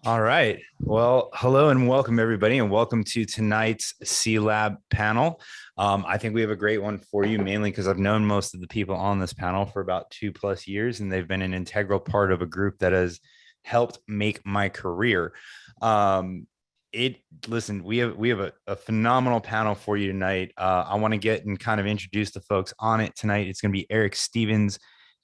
All right. Well, hello and welcome everybody, and welcome to tonight's CLAB panel. I think we have a great one for you, mainly because I've known most of the people on this panel for about 2+ years, and they've been an integral part of a group that has helped make my career. Um, listen, we have a phenomenal panel for you tonight. I want to get and kind of introduce the folks on it tonight. It's going to be Eric Stevens,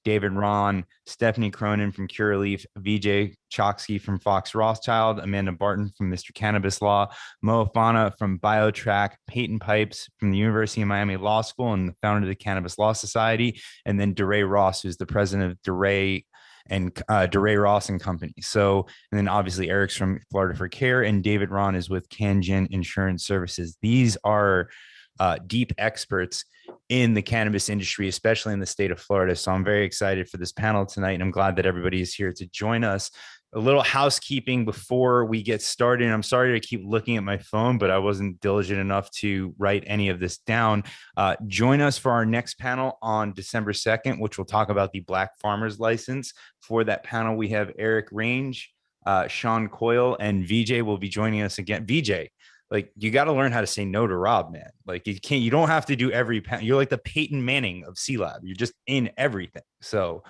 David Ron, Stephanie Cronin from Curaleaf, VJ Choksky from Fox Rothschild, Amanda Barton from Mr. Cannabis Law, Mo Fana from BioTrack, Peyton Pipes from the University of Miami Law School and the founder of the Cannabis Law Society, and then DeRay Ross, who's the president of DeRay and DeRay Ross and Company. So, and then obviously Eric's from Florida for Care, and David Ron is with CanGen Insurance Services. These are deep experts in the cannabis industry, especially in the state of Florida. So I'm very excited for this panel tonight, and I'm glad that everybody is here to join us. A little housekeeping before we get started. I'm sorry to keep looking at my phone, but I wasn't diligent enough to write any of this down. Join us for our next panel on December 2nd, which will talk about the Black Farmers License. For that panel, we have Eric Range, Sean Coyle, and VJ will be joining us again. VJ, like, you got to learn how to say no to Rob, man. Like, you don't have to do every panel. You're like the Peyton Manning of CLAB. You're just in everything. So,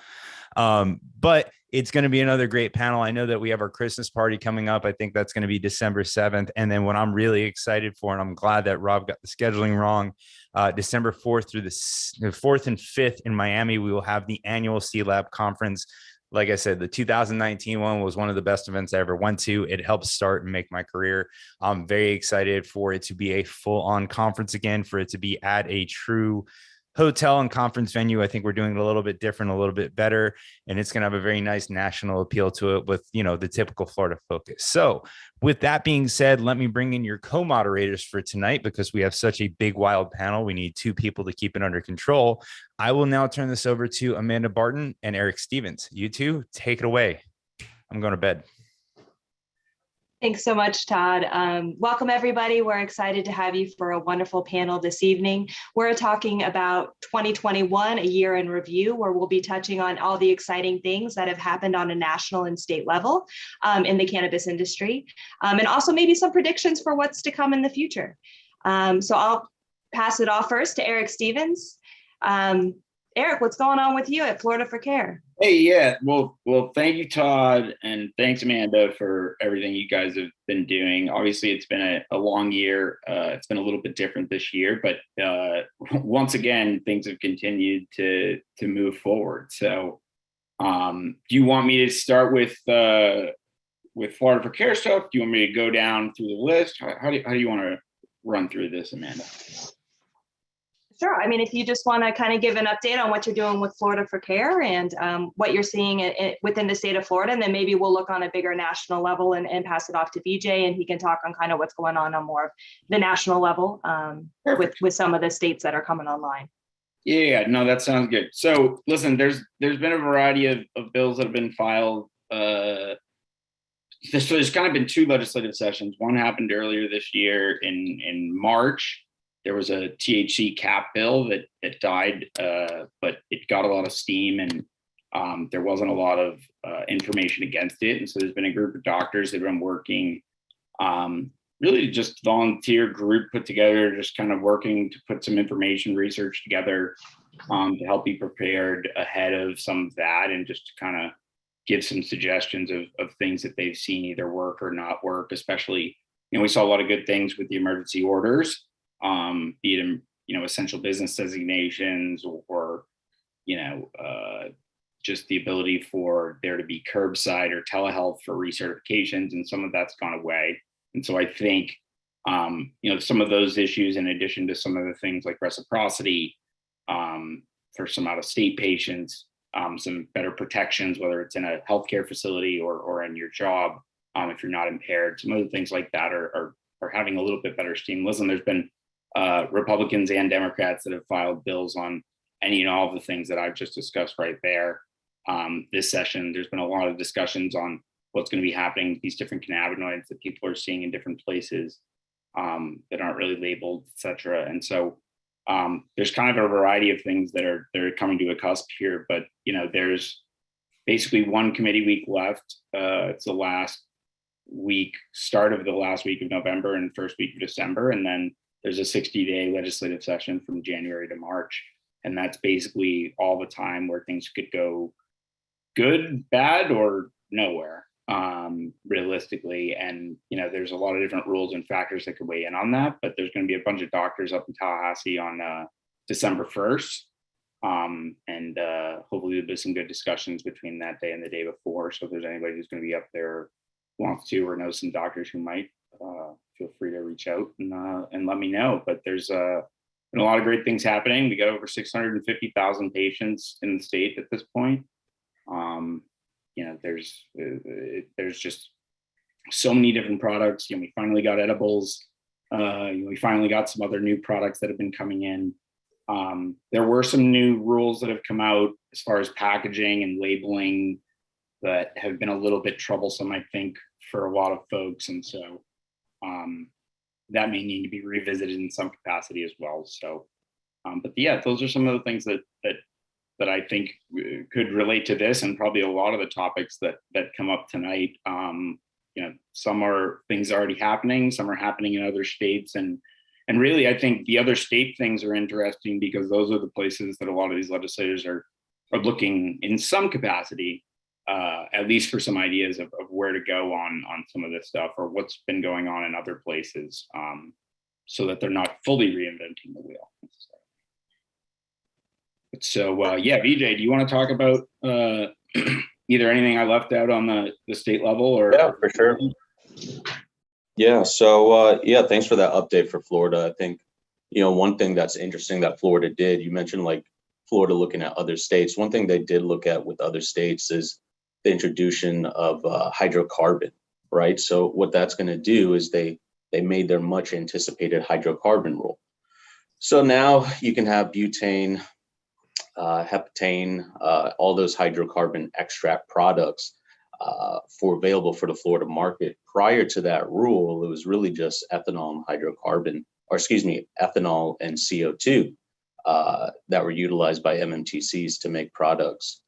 but it's going to be another great panel. I know that we have our Christmas party coming up. I think that's going to be December 7th. And then what I'm really excited for, and I'm glad that Rob got the scheduling wrong, December 4th through the 4th and 5th in Miami, we will have the annual CLAB conference. Like I said, the 2019 one was one of the best events I ever went to. It helped start and make my career. I'm very excited for it to be a full-on conference again, for it to be at a true hotel and conference venue. I think we're doing it a little bit different, a little bit better, and it's going to have a very nice national appeal to it with, the typical Florida focus. So with that being said, let me bring in your co-moderators for tonight, because we have such a big, wild panel. We need two people to keep it under control. I will now turn this over to Amanda Barton and Eric Stevens. You two, take it away. I'm going to bed. Thanks so much, Todd. Welcome, everybody. We're excited to have you for a wonderful panel this evening. We're talking about 2021, a year in review, where we'll be touching on all the exciting things that have happened on a national and state level in the cannabis industry, and also maybe some predictions for what's to come in the future. So I'll pass it off first to Eric Stevens. Eric, what's going on with you at Florida for Care? Hey, yeah. Well, thank you, Todd, and thanks, Amanda, for everything you guys have been doing. Obviously, it's been a long year. It's been a little bit different this year, but once again, things have continued to move forward. So, do you want me to start with Florida for Care stuff? Do you want me to go down through the list? How do you want to run through this, Amanda? Sure. I mean, if you just want to kind of give an update on what you're doing with Florida for Care and what you're seeing within the state of Florida, and then maybe we'll look on a bigger national level and pass it off to VJ, and he can talk on kind of what's going on more of the national level with some of the states that are coming online. Yeah, no, that sounds good. So listen, there's been a variety of bills that have been filed. So there's kind of been two legislative sessions. One happened earlier this year in March. There was a THC cap bill that died, but it got a lot of steam, and there wasn't a lot of information against it. And so there's been a group of doctors that have been working, really just volunteer group put together, just kind of working to put some information research together to help be prepared ahead of some of that, and just to kind of give some suggestions of things that they've seen either work or not work. Especially, we saw a lot of good things with the emergency orders. Be it essential business designations or just the ability for there to be curbside or telehealth for recertifications, and some of that's gone away. And so I think some of those issues, in addition to some of the things like reciprocity for some out-of-state patients, some better protections, whether it's in a healthcare facility or in your job, if you're not impaired, some of the things like that are having a little bit better steam. Listen, there's been Republicans and Democrats that have filed bills on any and all of the things that I've just discussed right there. This session, there's been a lot of discussions on what's going to be happening with these different cannabinoids that people are seeing in different places that aren't really labeled, et cetera. And so there's kind of a variety of things that are coming to a cusp here, but there's basically one committee week left. It's the last start of the last week of November and first week of December. And then there's a 60-day legislative session from January to March. And that's basically all the time where things could go good, bad, or nowhere, realistically. And, there's a lot of different rules and factors that could weigh in on that, but there's going to be a bunch of doctors up in Tallahassee on December 1st. And hopefully there'll be some good discussions between that day and the day before. So if there's anybody who's going to be up there, wants to, or knows some doctors who might, feel free to reach out and let me know. But there's been a lot of great things happening. We got over 650,000 patients in the state at this point. There's just so many different products. We finally got edibles. We finally got some other new products that have been coming in. There were some new rules that have come out as far as packaging and labeling that have been a little bit troublesome, I think, for a lot of folks. And so that may need to be revisited in some capacity as well. So, but yeah, those are some of the things that I think could relate to this, and probably a lot of the topics that come up tonight. Some are things already happening, some are happening in other states, and really, I think the other state things are interesting because those are the places that a lot of these legislators are looking in some capacity, at least for some ideas of where to go on some of this stuff, or what's been going on in other places, so that they're not fully reinventing the wheel. So yeah, VJ, do you want to talk about either anything I left out on the state level, or? Yeah, for sure. Yeah, so yeah, thanks for that update for Florida. I think, one thing that's interesting that Florida did, you mentioned like Florida looking at other states. One thing they did look at with other states is the introduction of hydrocarbon, right? So what that's going to do is they made their much anticipated hydrocarbon rule. So now you can have butane, heptane, all those hydrocarbon extract products available for the Florida market. Prior to that rule, it was really just ethanol and ethanol and CO2 that were utilized by MMTCs to make products.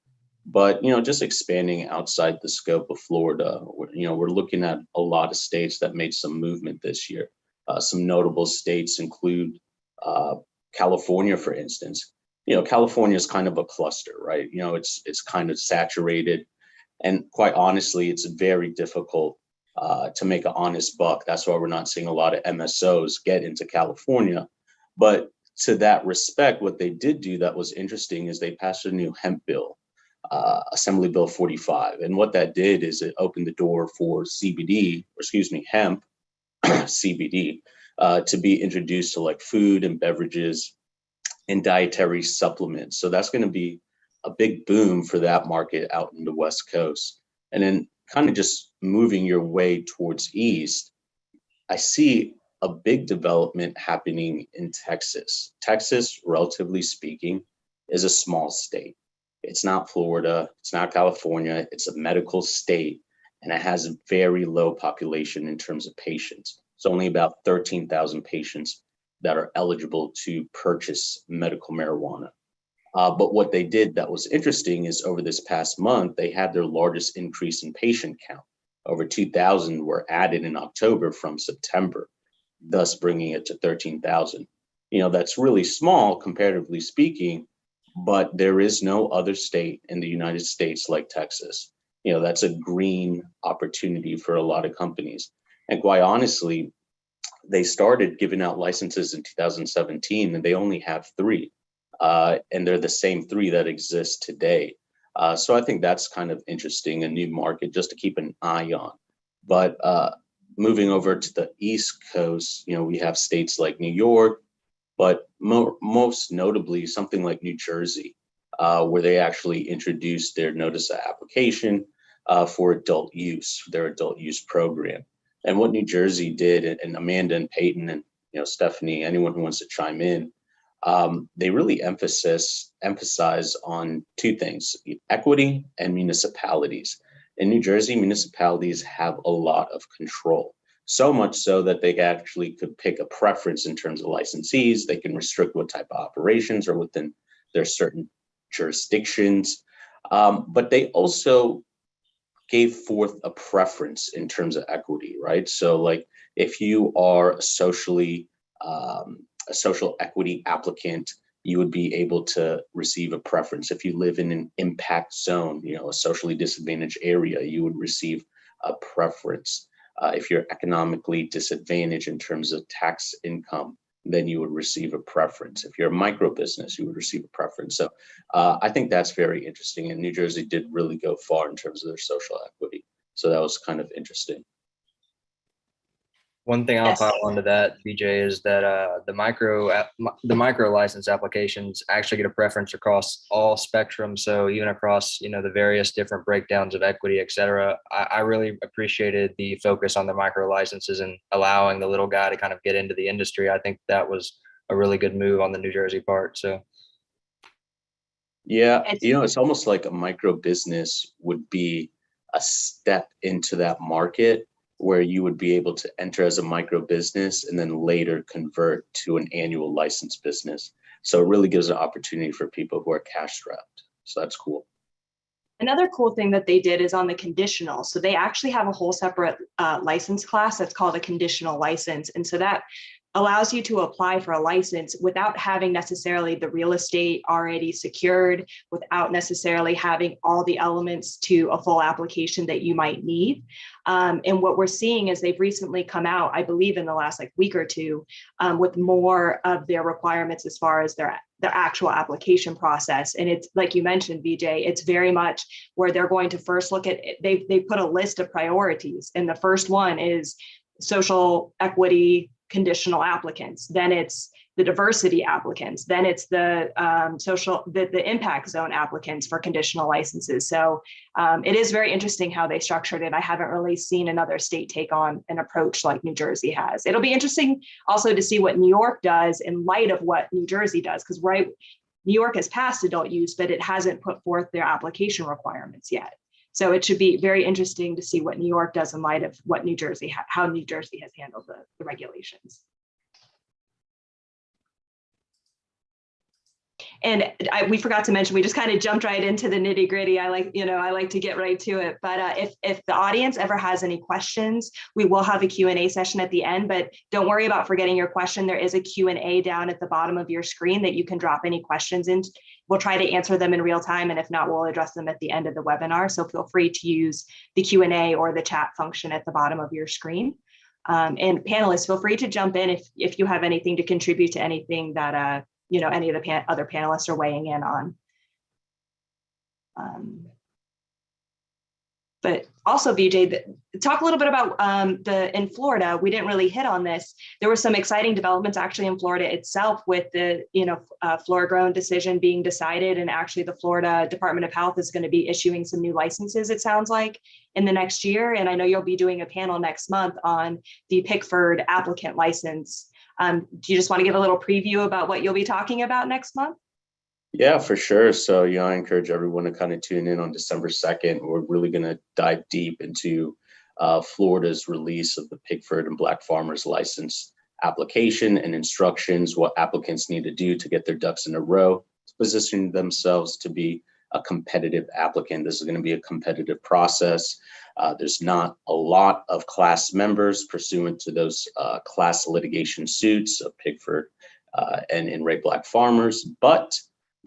But, just expanding outside the scope of Florida, we're looking at a lot of states that made some movement this year. Some notable states include California, for instance. California is kind of a cluster, right? It's kind of saturated. And quite honestly, it's very difficult to make an honest buck. That's why we're not seeing a lot of MSOs get into California. But to that respect, what they did do that was interesting is they passed a new hemp bill, Assembly Bill 45. And what that did is it opened the door for hemp, CBD, to be introduced to like food and beverages and dietary supplements. So that's going to be a big boom for that market out in the West Coast. And then kind of just moving your way towards East, I see a big development happening in Texas. Texas, relatively speaking, is a small state. It's not Florida, it's not California, it's a medical state, and it has a very low population in terms of patients. It's only about 13,000 patients that are eligible to purchase medical marijuana. But what they did that was interesting is over this past month, they had their largest increase in patient count. Over 2,000 were added in October from September, thus bringing it to 13,000. That's really small comparatively speaking, but there is no other state in the United States like Texas. That's a green opportunity for a lot of companies. And quite honestly, they started giving out licenses in 2017 and they only have 3. And they're the same 3 that exist today. So I think that's kind of interesting, a new market just to keep an eye on. But moving over to the East Coast, we have states like New York, but most notably something like New Jersey, where they actually introduced their notice of application for adult use, their adult use program. And what New Jersey did, and Amanda and Peyton and Stephanie, anyone who wants to chime in, they really emphasize on 2 things: equity and municipalities. In New Jersey, municipalities have a lot of control, so much so that they actually could pick a preference in terms of licensees. They can restrict what type of operations are within their certain jurisdictions. But they also gave forth a preference in terms of equity, right? So like if you are a social equity applicant, you would be able to receive a preference. If you live in an impact zone, a socially disadvantaged area, you would receive a preference. If you're economically disadvantaged in terms of tax income, then you would receive a preference. If you're a micro business, you would receive a preference. So I think that's very interesting. And New Jersey did really go far in terms of their social equity. So that was kind of interesting. One thing I'll Yes. pile onto that, BJ, is that the micro license applications actually get a preference across all spectrum. So even across the various different breakdowns of equity, et cetera. I really appreciated the focus on the micro licenses and allowing the little guy to kind of get into the industry. I think that was a really good move on the New Jersey part. So yeah, it's almost like a micro business would be a step into that market, where you would be able to enter as a micro business and then later convert to an annual license business. So it really gives an opportunity for people who are cash strapped. So that's cool. Another cool thing that they did is on the conditional. So they actually have a whole separate license class that's called a conditional license. And so that allows you to apply for a license without having necessarily the real estate already secured, without necessarily having all the elements to a full application that you might need. And what we're seeing is they've recently come out, I believe in the last week or two, with more of their requirements as far as their actual application process. And it's like you mentioned, BJ, it's very much where they're going to first look at, they put a list of priorities. And the first one is social equity conditional applicants, then it's the diversity applicants, then it's the the impact zone applicants for conditional licenses. So it is very interesting how they structured it. I haven't really seen another state take on an approach like New Jersey has. It'll be interesting also to see what New York does in light of what New Jersey does, because New York has passed adult use, but it hasn't put forth their application requirements yet. So it should be very interesting to see what New York does in light of what New Jersey, how New Jersey has handled the regulations. And we forgot to mention, we just kind of jumped right into the nitty gritty. I like to get right to it. But if the audience ever has any questions, we will have a Q&A session at the end, but don't worry about forgetting your question. There is a Q&A down at the bottom of your screen that you can drop any questions in. We'll try to answer them in real time. And if not, we'll address them at the end of the webinar. So feel free to use the Q&A or the chat function at the bottom of your screen. And panelists, feel free to jump in if you have anything to contribute to anything that any of the other panelists are weighing in on. But also, BJ, talk a little bit about in Florida. We didn't really hit on this. There were some exciting developments actually in Florida itself with the Flora-grown decision being decided, and actually the Florida Department of Health is going to be issuing some new licenses, it sounds like, in the next year. And I know you'll be doing a panel next month on the Pickford applicant license. Do you just want to give a little preview about what you'll be talking about next month? Yeah, for sure. So, I encourage everyone to kind of tune in on December 2nd. We're really going to dive deep into Florida's release of the Pickford and Black Farmers license application and instructions, what applicants need to do to get their ducks in a row, positioning themselves to be a competitive applicant. This is going to be a competitive process. There's not a lot of class members pursuant to those class litigation suits of Pickford and in Ray Black Farmers, but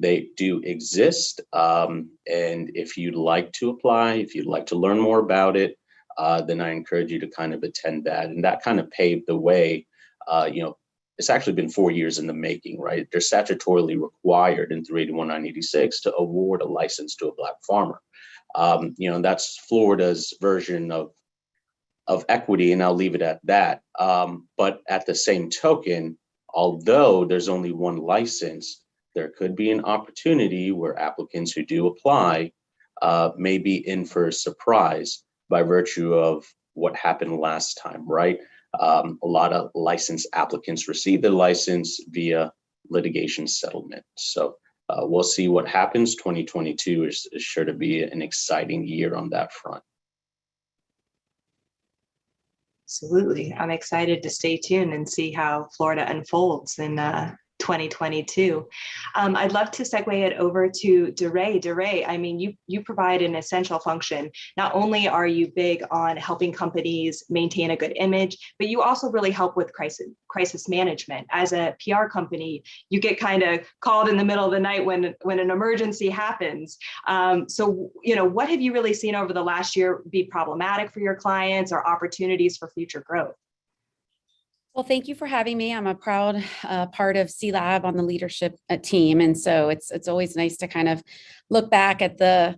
they do exist. And if you'd like to apply, if you'd like to learn more about it, then I encourage you to kind of attend that. And that kind of paved the way. It's actually been 4 years in the making, right? They're statutorily required in 381-986 to award a license to a Black farmer. And that's Florida's version of equity, and I'll leave it at that. But at the same token, although there's only one license, there could be an opportunity where applicants who do apply may be in for a surprise by virtue of what happened last time, right? A lot of licensed applicants receive their license via litigation settlement. So we'll see what happens. 2022 is sure to be an exciting year on that front. Absolutely. I'm excited to stay tuned and see how Florida unfolds in 2022. I'd love to segue it over to DeRay. DeRay, I mean, you provide an essential function. Not only are you big on helping companies maintain a good image, but you also really help with crisis management. As a PR company, you get kind of called in the middle of the night when an emergency happens. So, what have you really seen over the last year be problematic for your clients or opportunities for future growth? Well, thank you for having me. I'm a proud part of CLAB on the leadership team. And so it's always nice to kind of look back at the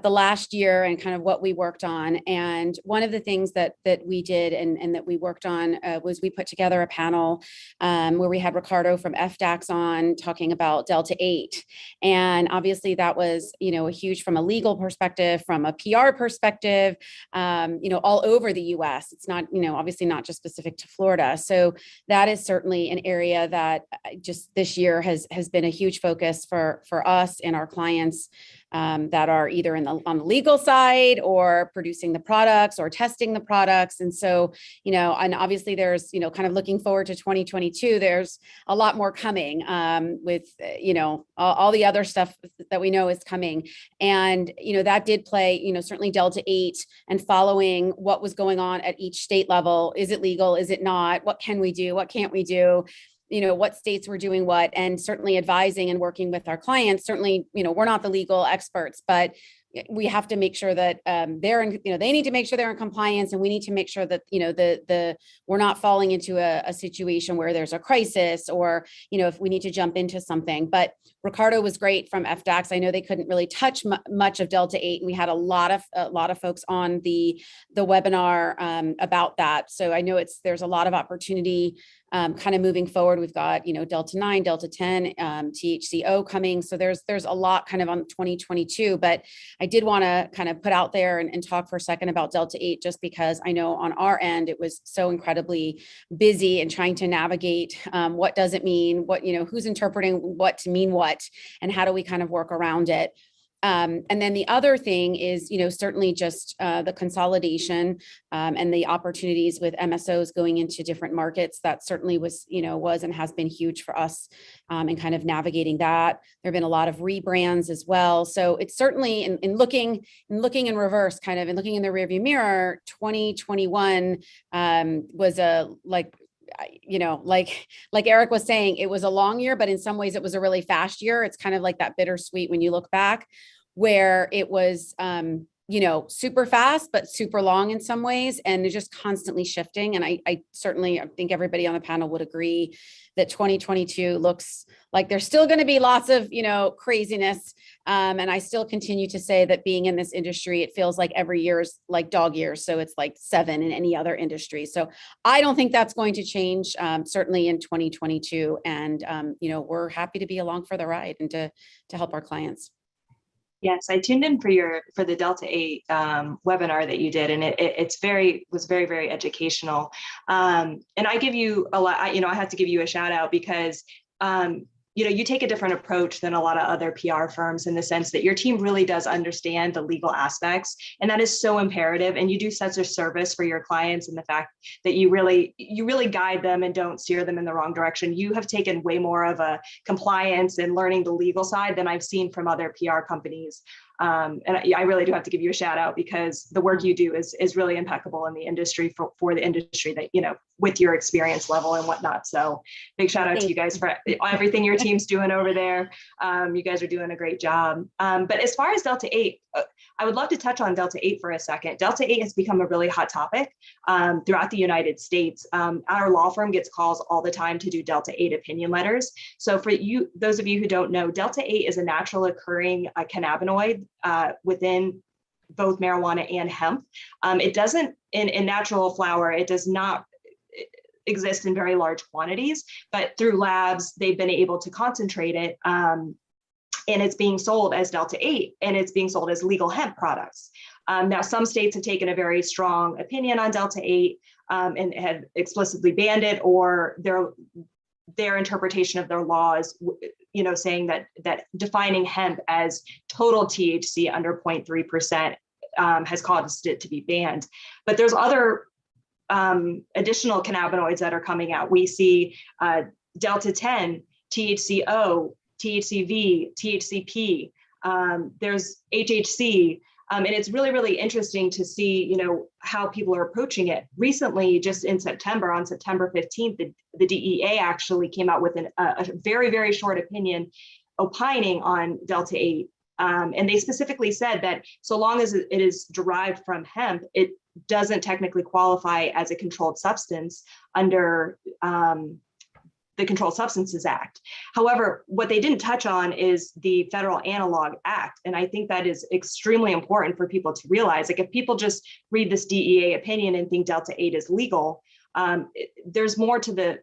last year and kind of what we worked on. And one of the things that we did and that we worked on was we put together a panel where we had Ricardo from FDAX on talking about Delta 8. And obviously that was, a huge from a legal perspective, from a PR perspective, all over the US. It's not, obviously not just specific to Florida. So that is certainly an area that just this year has been a huge focus for us and our clients that are either on the legal side or producing the products or testing the products. And so, and obviously there's, kind of looking forward to 2022, there's a lot more coming with, all the other stuff that we know is coming. And, that did play, certainly Delta 8 and following what was going on at each state level. Is it legal? Is it not? What can we do? What can't we do? What states were doing what, and certainly advising and working with our clients. Certainly, we're not the legal experts, but we have to make sure that they need to make sure they're in compliance, and we need to make sure that, we're not falling into a situation where there's a crisis or, if we need to jump into something. But Ricardo was great from FDAX. I know they couldn't really touch much of Delta 8, and we had a lot of folks on the webinar about that. So I know there's a lot of opportunity kind of moving forward. We've got, Delta 9, Delta 10, THCO coming. So there's a lot kind of on 2022, but I did want to kind of put out there and talk for a second about Delta 8, just because I know on our end, it was so incredibly busy and trying to navigate what does it mean, what, who's interpreting what to mean what, and how do we kind of work around it. And then the other thing is, certainly just the consolidation and the opportunities with MSOs going into different markets. That certainly was and has been huge for us in kind of navigating that. There have been a lot of rebrands as well. So it's certainly in looking in reverse, kind of, and looking in the rearview mirror, 2021 was like Eric was saying, it was a long year, but in some ways it was a really fast year. It's kind of like that bittersweet when you look back, where it was, super fast, but super long in some ways. And it's just constantly shifting. And I think everybody on the panel would agree that 2022 looks like there's still going to be lots of, craziness. And I still continue to say that being in this industry, it feels like every year is like dog years. So it's like 7 in any other industry. So I don't think that's going to change, certainly in 2022. And, we're happy to be along for the ride and to help our clients. Yes, I tuned in for the Delta 8 webinar that you did, and it was very, very educational. And I give you a lot. I have to give you a shout out because you take a different approach than a lot of other PR firms in the sense that your team really does understand the legal aspects, and that is so imperative. And you do such a service for your clients in the fact that you really guide them and don't steer them in the wrong direction. You have taken way more of a compliance and learning the legal side than I've seen from other PR companies. And I really do have to give you a shout out because the work you do is really impeccable in the industry for the industry that, with your experience level and whatnot. So big shout out to you guys for everything your team's doing over there. You guys are doing a great job. But as far as Delta 8, I would love to touch on Delta 8 for a second. Delta 8 has become a really hot topic throughout the United States. Our law firm gets calls all the time to do Delta 8 opinion letters. So for you, those of you who don't know, Delta 8 is a natural occurring cannabinoid within both marijuana and hemp. It doesn't, in natural flower, it does not exist in very large quantities, but through labs, they've been able to concentrate it. And it's being sold as Delta 8, and it's being sold as legal hemp products. Now, some states have taken a very strong opinion on Delta 8 and have explicitly banned it, or their interpretation of their laws, saying that defining hemp as total THC under 0.3% has caused it to be banned. But there's other additional cannabinoids that are coming out. We see Delta 10 THCO, THCV, THCP, there's HHC. And it's really, really interesting to see, how people are approaching it. Recently, just in September, on September 15th, the DEA actually came out with a very, very short opinion opining on Delta 8. And they specifically said that so long as it is derived from hemp, it doesn't technically qualify as a controlled substance under the Controlled Substances Act. However, what they didn't touch on is the Federal Analog Act. And I think that is extremely important for people to realize. Like if people just read this DEA opinion and think Delta 8 is legal, there's more to the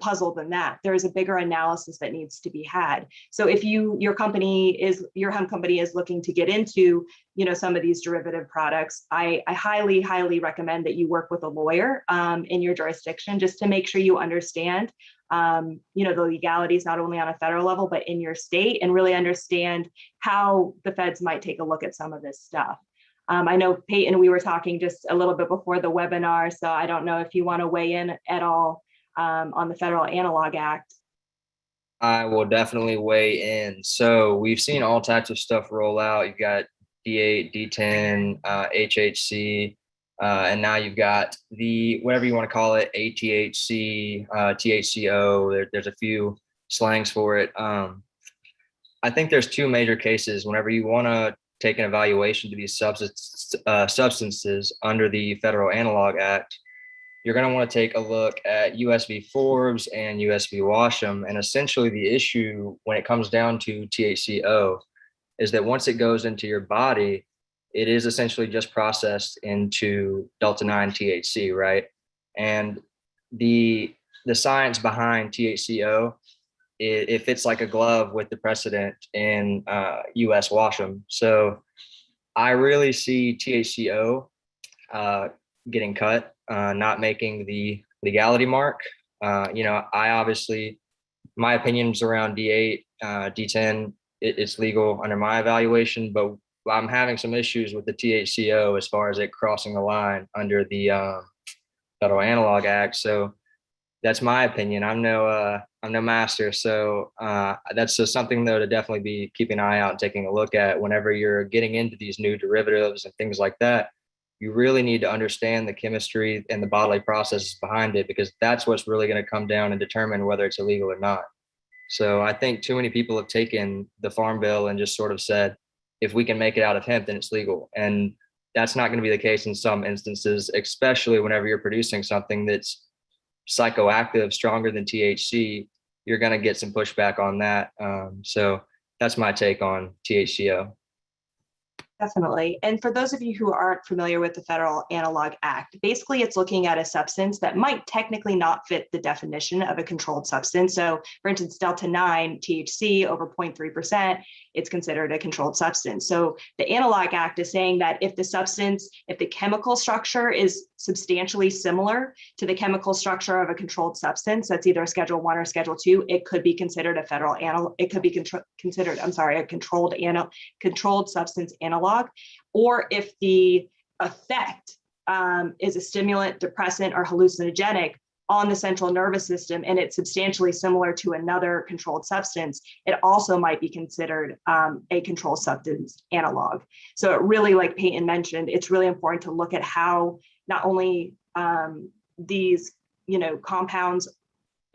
puzzle than that. There is a bigger analysis that needs to be had. So if your hemp company is looking to get into, some of these derivative products, I highly, highly recommend that you work with a lawyer in your jurisdiction just to make sure you understand, the legalities, not only on a federal level, but in your state, and really understand how the feds might take a look at some of this stuff. I know, Peyton, we were talking just a little bit before the webinar, so I don't know if you want to weigh in at all on the Federal Analog Act. I will definitely weigh in. So we've seen all types of stuff roll out. You've got D8, D10, HHC, and now you've got the, whatever you want to call it, ATHC, THCO. There's a few slangs for it. I think there's two major cases whenever you want to take an evaluation to these substances under the Federal Analog Act. You're going to want to take a look at US v. Forbes and US v. Washam. And essentially the issue when it comes down to THCO is that once it goes into your body, it is essentially just processed into Delta 9 THC, right? And the science behind THCO, it fits like a glove with the precedent in US Washam. So I really see THCO getting cut, not making the legality mark. I obviously, my opinions around D8, D10, it's legal under my evaluation, but I'm having some issues with the THCO as far as it crossing the line under the Federal Analog Act. So that's my opinion. I'm no master. So that's just something though to definitely be keeping an eye out and taking a look at whenever you're getting into these new derivatives and things like that. You really need to understand the chemistry and the bodily processes behind it, because that's what's really going to come down and determine whether it's illegal or not. So I think too many people have taken the Farm Bill and just sort of said, if we can make it out of hemp, then it's legal. And that's not going to be the case in some instances, especially whenever you're producing something that's psychoactive, stronger than THC, you're going to get some pushback on that. So that's my take on THCO. Definitely. And for those of you who aren't familiar with the Federal Analog Act, basically it's looking at a substance that might technically not fit the definition of a controlled substance. So for instance, Delta 9 THC over 0.3%, it's considered a controlled substance. So the Analog Act is saying that if the chemical structure is substantially similar to the chemical structure of a controlled substance, that's either a Schedule 1 or Schedule 2, it could be considered a controlled substance analog. Or if the effect is a stimulant, depressant, or hallucinogenic on the central nervous system, and it's substantially similar to another controlled substance, it also might be considered a controlled substance analog. So it really, like Peyton mentioned, it's really important to look at how not only these compounds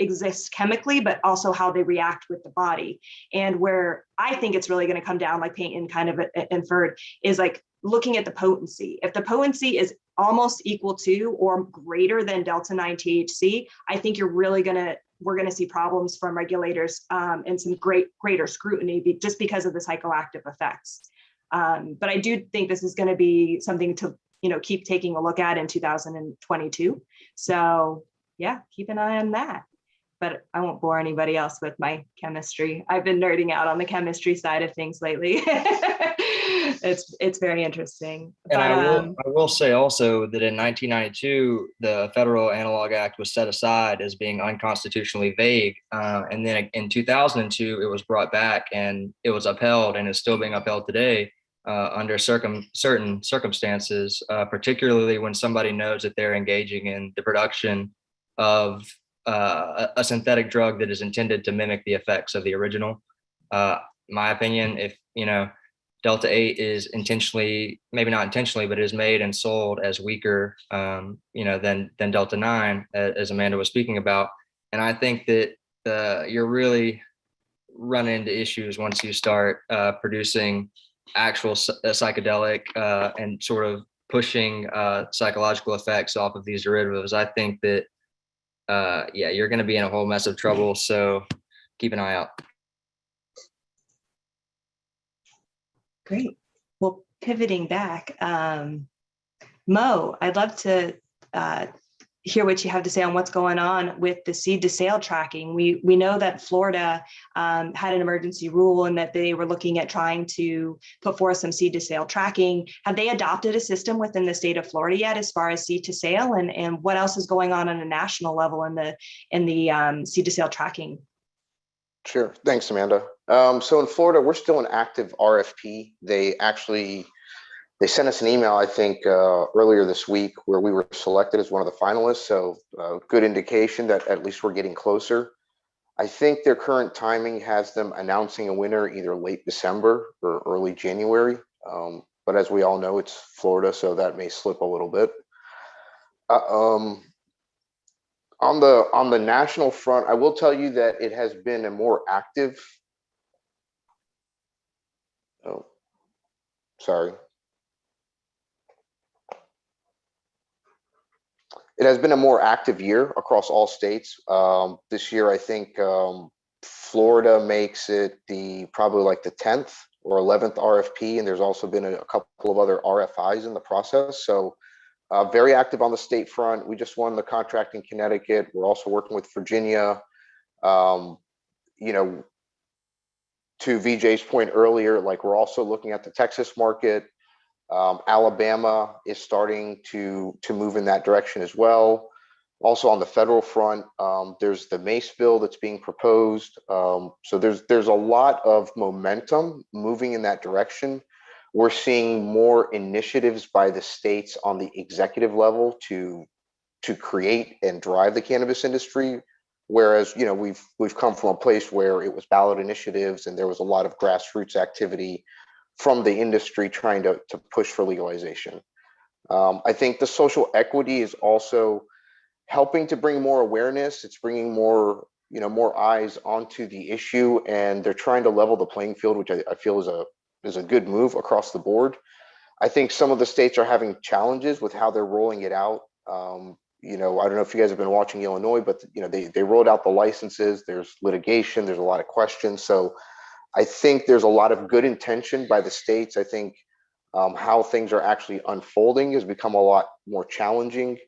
exist chemically, but also how they react with the body. And where I think it's really going to come down, like Peyton kind of inferred, is like looking at the potency. If the potency is almost equal to or greater than Delta 9 THC, I think we're going to see problems from regulators and some greater scrutiny just because of the psychoactive effects. But I do think this is going to be something to keep taking a look at in 2022. So yeah, keep an eye on that. But I won't bore anybody else with my chemistry. I've been nerding out on the chemistry side of things lately. It's very interesting. And I will say also that in 1992, the Federal Analog Act was set aside as being unconstitutionally vague. And then in 2002, it was brought back and it was upheld and is still being upheld today under certain circumstances, particularly when somebody knows that they're engaging in the production of a synthetic drug that is intended to mimic the effects of the original. My opinion, if Delta 8 is intentionally, maybe not intentionally, but is made and sold as weaker, than Delta 9, as Amanda was speaking about. And I think that you're really running into issues once you start producing actual psychedelic and sort of pushing psychological effects off of these derivatives. I think that, you're going to be in a whole mess of trouble. So keep an eye out. Great. Well, pivoting back, Mo, I'd love to hear what you have to say on what's going on with the seed to sale tracking. We know that Florida had an emergency rule and that they were looking at trying to put forth some seed to sale tracking. Have they adopted a system within the state of Florida yet as far as seed to sale, and what else is going on a national level in the seed to sale tracking? Sure. Thanks, Amanda. So in Florida, we're still in active RFP. They sent us an email, I think, earlier this week where we were selected as one of the finalists. So good indication that at least we're getting closer. I think their current timing has them announcing a winner either late December or early January. But as we all know, it's Florida, so that may slip a little bit. On the national front, I will tell you that it has been a more active. Oh, sorry. It has been a more active year across all states. This year, I think Florida makes it probably like the 10th or 11th RFP, and there's also been a couple of other RFIs in the process. So very active on the state front. We just won the contract in Connecticut. We're also working with Virginia. To VJ's point earlier, like we're also looking at the Texas market. Alabama is starting to move in that direction as well. Also on the federal front, there's the MACE bill that's being proposed. So there's a lot of momentum moving in that direction. We're seeing more initiatives by the states on the executive level to create and drive the cannabis industry. Whereas, we've come from a place where it was ballot initiatives and there was a lot of grassroots activity from the industry trying to push for legalization. I think the social equity is also helping to bring more awareness. It's bringing more eyes onto the issue, and they're trying to level the playing field, which I feel is a good move across the board. I think some of the states are having challenges with how they're rolling it out. I don't know if you guys have been watching Illinois, but they rolled out the licenses. There's litigation. There's a lot of questions. So I think there's a lot of good intention by the states. I think how things are actually unfolding has become a lot more challenging.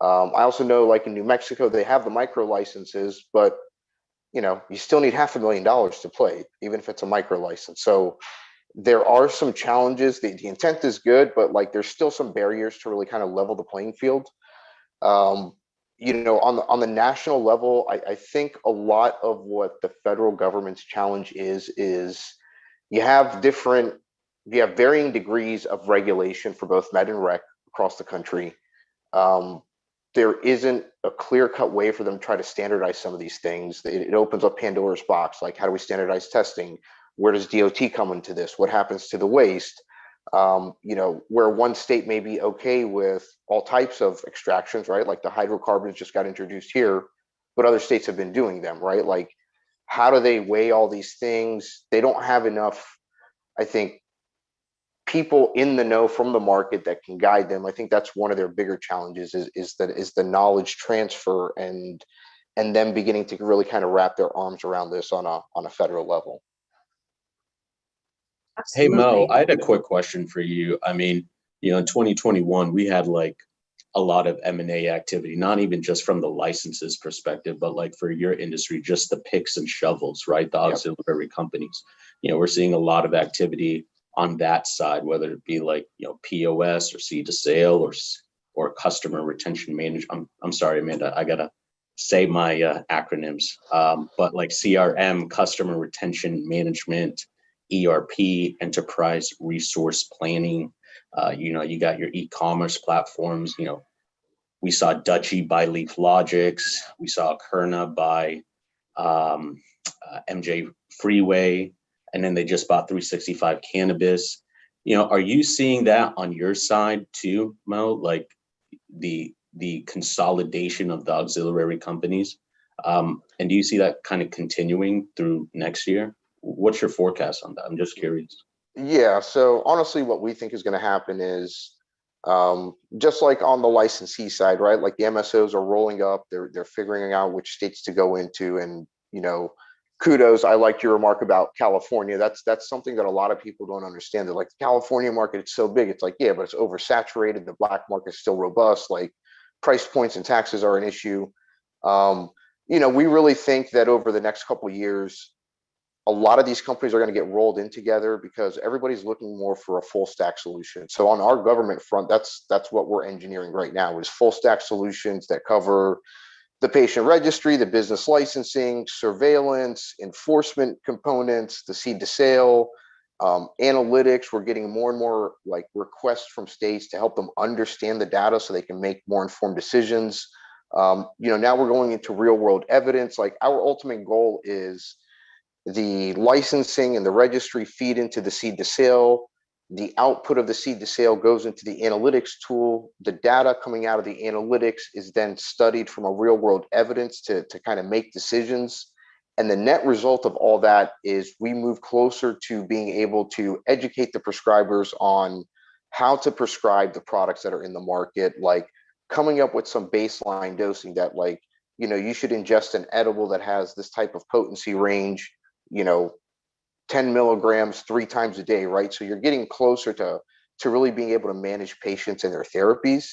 I also know, like in New Mexico, they have the micro licenses, but you still need $500,000 to play, even if it's a micro license. So there are some challenges. The intent is good, but like there's still some barriers to really kind of level the playing field. On the national level, I think a lot of what the federal government's challenge is you have varying degrees of regulation for both med and rec across the country. There isn't a clear-cut way for them to try to standardize some of these things. It opens up Pandora's box. Like, how do we standardize testing? Where does DOT come into this? What happens to the waste? Where one state may be okay with all types of extractions, right? Like the hydrocarbons just got introduced here, but other states have been doing them, right? Like, how do they weigh all these things? They don't have enough, I think, people in the know from the market that can guide them. I think that's one of their bigger challenges is the knowledge transfer and them beginning to really kind of wrap their arms around this on a federal level. Hey, Absolutely. Mo, I had a quick question for you. I mean, in 2021, we had like a lot of M&A activity, not even just from the licenses perspective, but like for your industry, just the picks and shovels, right? The auxiliary companies. We're seeing a lot of activity on that side, whether it be like, POS or seed to sale or customer retention management. I'm sorry, Amanda, I gotta say my acronyms, but like CRM, customer retention management, ERP, enterprise resource planning. You got your e-commerce platforms, We saw Dutchy buy Leaf Logics. We saw Kerna buy MJ Freeway, and then they just bought 365 Cannabis. Are you seeing that on your side too, Mo? Like the consolidation of the auxiliary companies, and do you see that kind of continuing through next year? What's your forecast on that? I'm just curious. Yeah, so honestly, what we think is going to happen is just like on the licensee side, right? Like the MSOs are rolling up, they're figuring out which states to go into, and kudos. I liked your remark about California. That's something that a lot of people don't understand. That like the California market, it's so big. It's like, yeah, but it's oversaturated. The black market is still robust. Like price points and taxes are an issue. We really think that over the next couple of years, a lot of these companies are going to get rolled in together because everybody's looking more for a full stack solution. So on our government front, that's what we're engineering right now is full stack solutions that cover the patient registry, the business licensing, surveillance, enforcement components, the seed to sale, analytics. We're getting more and more like requests from states to help them understand the data so they can make more informed decisions. Now we're going into real world evidence. Like our ultimate goal is the licensing and the registry feed into the seed to sale. The output of the seed to sale goes into the analytics tool. The data coming out of the analytics is then studied from a real world evidence to kind of make decisions. And the net result of all that is we move closer to being able to educate the prescribers on how to prescribe the products that are in the market, like coming up with some baseline dosing that like, you should ingest an edible that has this type of potency range, 10 milligrams 3 times a day, right? So you're getting closer to really being able to manage patients and their therapies.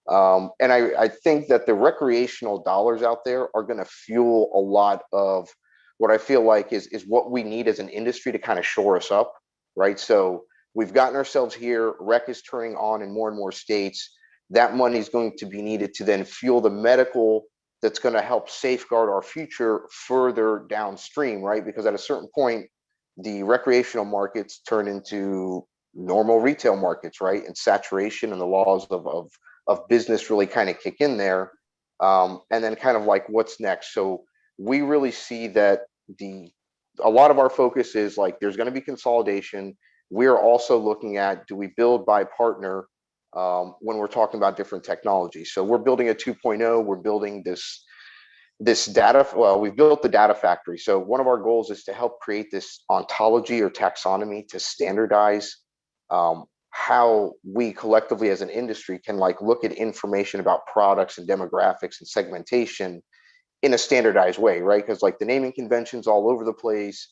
And I think that the recreational dollars out there are going to fuel a lot of what I feel like is what we need as an industry to kind of shore us up, right? So we've gotten ourselves here. Rec is turning on in more and more states. That money is going to be needed to then fuel the medical that's going to help safeguard our future further downstream, right? Because at a certain point, the recreational markets turn into normal retail markets, right? And saturation and the laws of business really kind of kick in there. And then kind of like what's next. So we really see that a lot of our focus is like there's going to be consolidation. We're also looking at, do we build by partner when we're talking about different technologies? So we're building a 2.0. We're building this data. Well, we've built the data factory. So one of our goals is to help create this ontology or taxonomy to standardize how we collectively as an industry can like look at information about products and demographics and segmentation in a standardized way, right? Because like the naming conventions all over the place.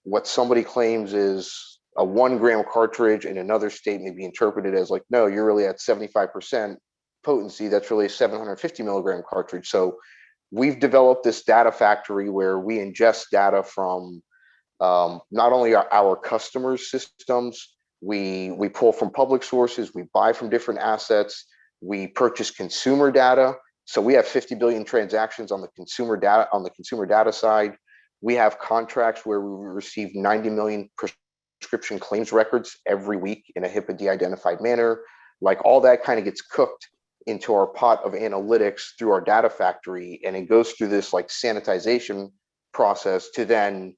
What somebody claims is a 1 gram cartridge in another state may be interpreted as like, no, you're really at 75% potency. That's really a 750 milligram cartridge. So we've developed this data factory where we ingest data from not only our customers' systems, we pull from public sources, we buy from different assets, we purchase consumer data. So we have 50 billion transactions on the consumer data side. We have contracts where we receive 90 million prescription claims records every week in a HIPAA de-identified manner. Like all that kind of gets cooked into our pot of analytics through our data factory, and it goes through this like sanitization process to then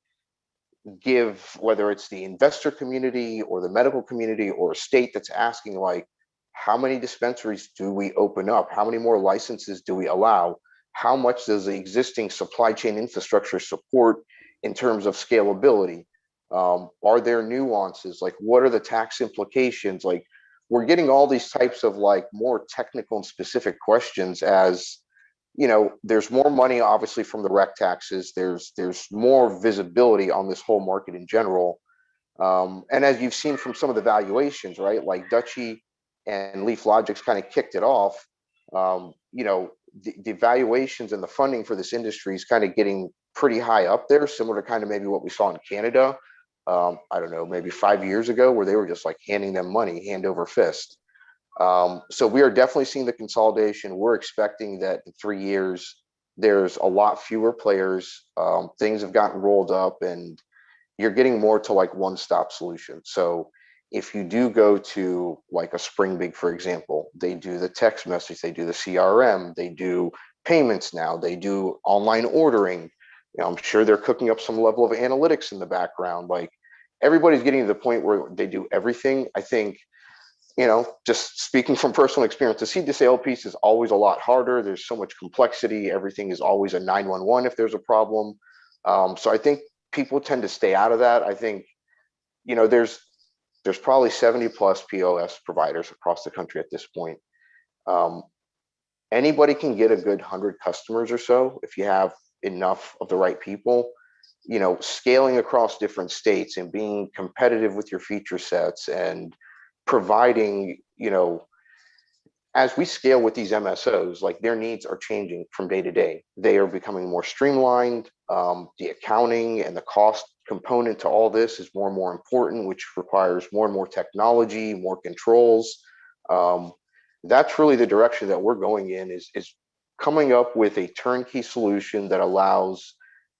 give, whether it's the investor community or the medical community or a state that's asking like, how many dispensaries do we open up? How many more licenses do we allow? How much does the existing supply chain infrastructure support in terms of scalability? Are there nuances? Like, what are the tax implications? Like, we're getting all these types of like more technical and specific questions as, there's more money obviously from the rec taxes. There's more visibility on this whole market in general. And as you've seen from some of the valuations, right? Like Dutchy and Leaf Logics kind of kicked it off. The valuations and the funding for this industry is kind of getting pretty high up there, similar to kind of maybe what we saw in Canada. I don't know, maybe 5 years ago, where they were just like handing them money hand over fist. So we are definitely seeing the consolidation. We're expecting that in 3 years, there's a lot fewer players. Things have gotten rolled up and you're getting more to like one-stop solution. So If you do go to like a Spring Big, for example, they do the text message, they do the CRM, they do payments now, they do online ordering. You know, I'm sure they're cooking up some level of analytics in the background. Like everybody's getting to the point where they do everything. I think, you know, just speaking from personal experience, the seed to sale piece is always a lot harder. There's so much complexity. Everything is always a 911 if there's a problem. So I think people tend to stay out of that. I think, you know, there's probably 70 plus POS providers across the country at this point. Anybody can get a good 100 customers or so if you have enough of the right people. You know, scaling across different states and being competitive with your feature sets and providing, you know, as we scale with these MSOs, like their needs are changing from day to day. They are becoming more streamlined. The accounting and the cost component to all this is more and more important, which requires more and more technology, more controls. That's really the direction that we're going in, is coming up with a turnkey solution that allows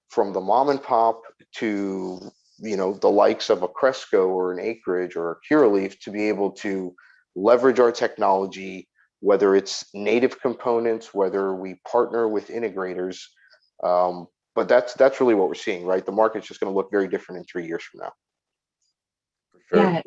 from the mom and pop to, you know, the likes of a Cresco or an Acreage or a Curaleaf to be able to leverage our technology, whether it's native components, whether we partner with integrators. But that's really what we're seeing, right? The market's just going to look very different in 3 years from now. For sure. Yeah,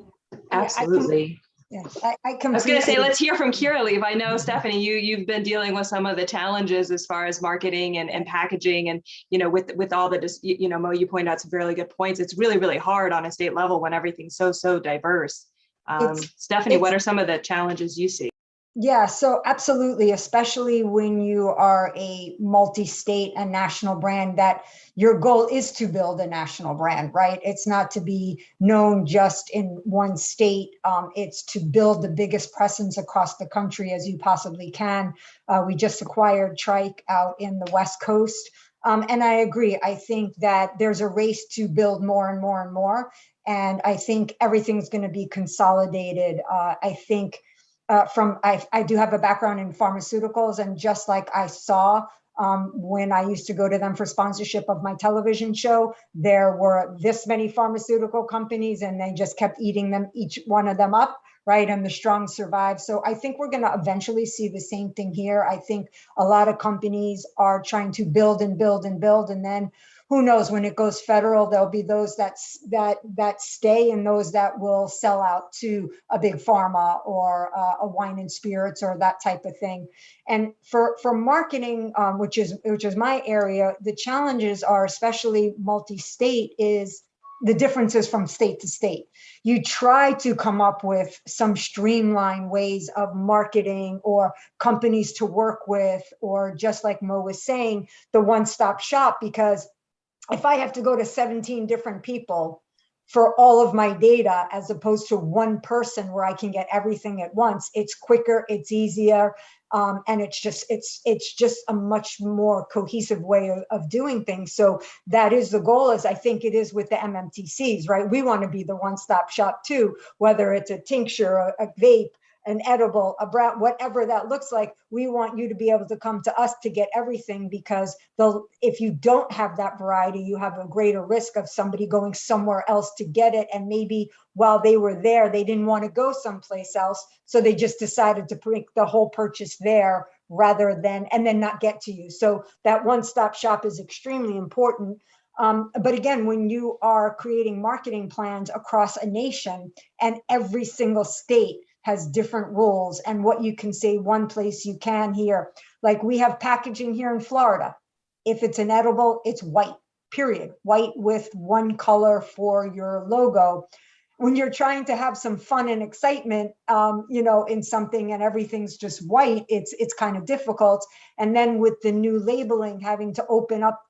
absolutely. Yeah, I was going to say, let's hear from Curaleaf. I know, Stephanie, you've been dealing with some of the challenges as far as marketing and packaging, and you know, with all the, you know, Mo, you pointed out some really good points. It's really, really hard on a state level when everything's so diverse. Stephanie, what are some of the challenges you see? Yeah, so absolutely, especially when you are a multi-state and national brand, that your goal is to build a national brand, right? It's not to be known just in one state. It's to build the biggest presence across the country as you possibly can. We just acquired Trike out in the West Coast. And I agree. I think that there's a race to build more and more and more. And I think everything's going to be consolidated. I think I do have a background in pharmaceuticals, and just like I saw when I used to go to them for sponsorship of my television show, there were this many pharmaceutical companies and they just kept eating them, each one of them up, right? And the strong survive. So I think we're going to eventually see the same thing here. I think a lot of companies are trying to build and build and build, and then who knows, when it goes federal, there'll be those that stay and those that will sell out to a big pharma or a wine and spirits or that type of thing. And for marketing, which is my area, the challenges are, especially multi-state, is the differences from state to state. You try to come up with some streamlined ways of marketing or companies to work with, or just like Mo was saying, the one-stop shop, because if I have to go to 17 different people for all of my data, as opposed to one person where I can get everything at once, it's quicker, it's easier, and it's just a much more cohesive way of doing things. So that is the goal, as I think it is with the MMTCs, right? We want to be the one-stop shop too, whether it's a tincture, a vape, an edible, a brown, whatever that looks like. We want you to be able to come to us to get everything, because if you don't have that variety, you have a greater risk of somebody going somewhere else to get it. And maybe while they were there, they didn't want to go someplace else. So they just decided to bring the whole purchase there rather than, and then not get to you. So that one-stop shop is extremely important. But again, when you are creating marketing plans across a nation, and every single state has different rules, and what you can say one place you can here. Like we have packaging here in Florida. If it's an edible, it's white, period. White with one color for your logo. When you're trying to have some fun and excitement, you know, in something and everything's just white, it's kind of difficult. And then with the new labeling, having to open up,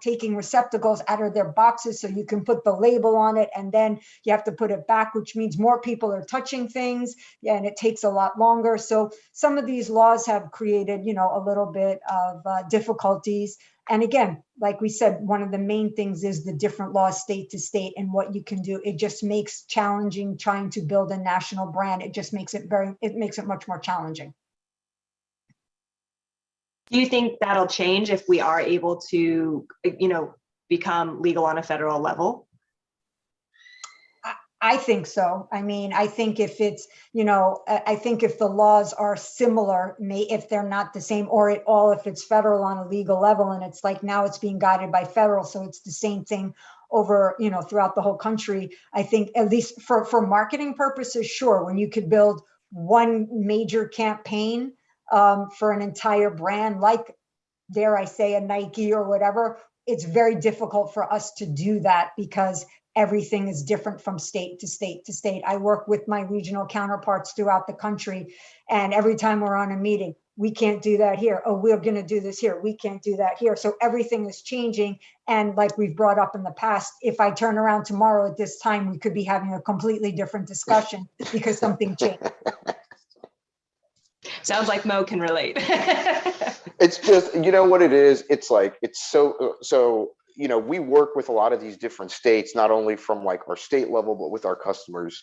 taking receptacles out of their boxes so you can put the label on it, and then you have to put it back, which means more people are touching things, and it takes a lot longer. So some of these laws have created, you know, a little bit of difficulties. And again, like we said, one of the main things is the different laws state to state and what you can do. It just makes challenging trying to build a national brand. It just makes it much more challenging. Do you think that'll change if we are able to, you know, become legal on a federal level? I think so. I mean, I think if it's, you know, I think if the laws are similar, if they're not the same, or if it's federal on a legal level, and it's like now it's being guided by federal, so it's the same thing over, you know, throughout the whole country. I think at least for marketing purposes, sure, when you could build one major campaign for an entire brand, like, dare I say, a Nike or whatever, it's very difficult for us to do that because everything is different from state to state to state. I work with my regional counterparts throughout the country, and every time we're on a meeting, we can't do that here. Oh, we're going to do this here. We can't do that here. So everything is changing. And like we've brought up in the past, if I turn around tomorrow at this time, we could be having a completely different discussion because something changed. Sounds like Mo can relate. It's just, you know what it is? It's like, it's so, you know, we work with a lot of these different states, not only from like our state level, but with our customers.